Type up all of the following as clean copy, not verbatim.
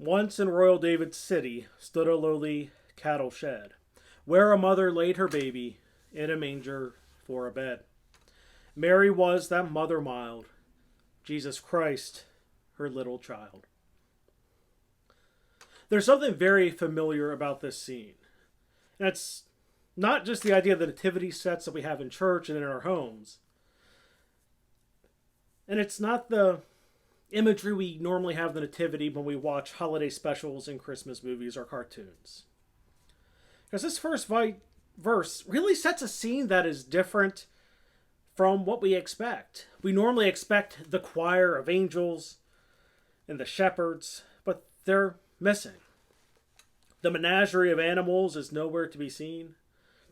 Once in royal David's city stood a lowly cattle shed, where a mother laid her baby in a manger for a bed. Mary was that mother mild, Jesus Christ, her little child. There's something very familiar about this scene. And it's not just the idea of the nativity sets that we have in church and in our homes. And it's not the imagery we normally have the nativity when we watch holiday specials and Christmas movies or cartoons. Because this first verse really sets a scene that is different from what we expect. We normally expect the choir of angels and the shepherds, but they're missing. The menagerie of animals is nowhere to be seen.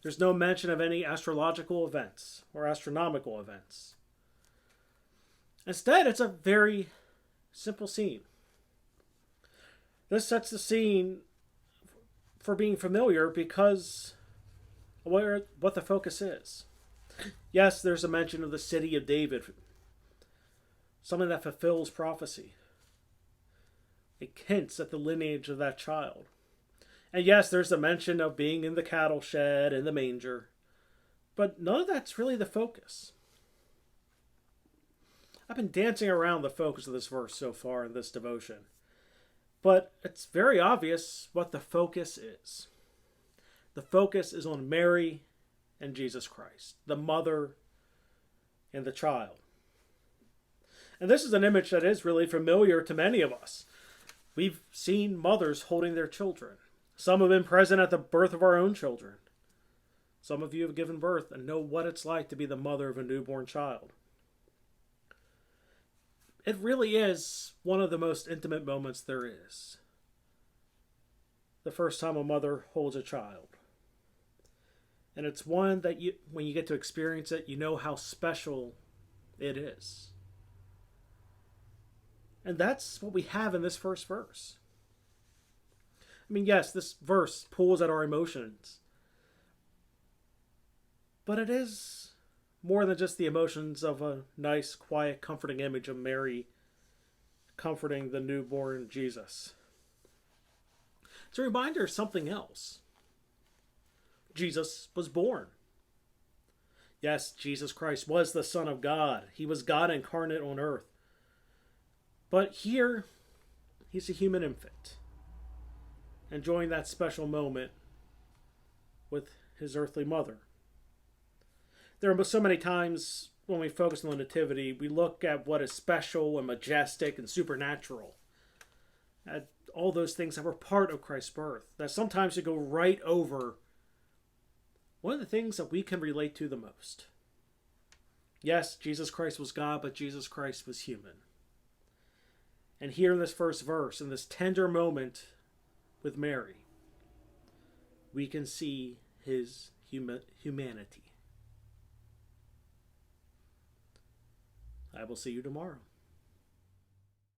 There's no mention of any astrological events or astronomical events. Instead, it's a very simple scene. This sets the scene for being familiar because of what the focus is. Yes, there's a mention of the city of David, something that fulfills prophecy. It hints at the lineage of that child. And yes, there's a mention of being in the cattle shed and the manger, but none of that's really the focus. I've been dancing around the focus of this verse so far in this devotion, but it's very obvious what the focus is. The focus is on Mary and Jesus Christ, the mother and the child. And this is an image that is really familiar to many of us. We've seen mothers holding their children. Some have been present at the birth of our own children. Some of you have given birth and know what it's like to be the mother of a newborn child. It really is one of the most intimate moments there is. The first time a mother holds a child. And it's one that when you get to experience it, you know how special it is. And that's what we have in this first verse. I mean, yes, this verse pulls at our emotions. But it is more than just the emotions of a nice, quiet, comforting image of Mary comforting the newborn Jesus. It's a reminder of something else. Jesus was born. Yes, Jesus Christ was the Son of God. He was God incarnate on earth. But here, he's a human infant, enjoying that special moment with his earthly mother. There are so many times when we focus on the nativity, we look at what is special and majestic and supernatural, at all those things that were part of Christ's birth, that sometimes you go right over one of the things that we can relate to the most. Yes, Jesus Christ was God, but Jesus Christ was human. And here in this first verse, in this tender moment with Mary, we can see his humanity. I will see you tomorrow.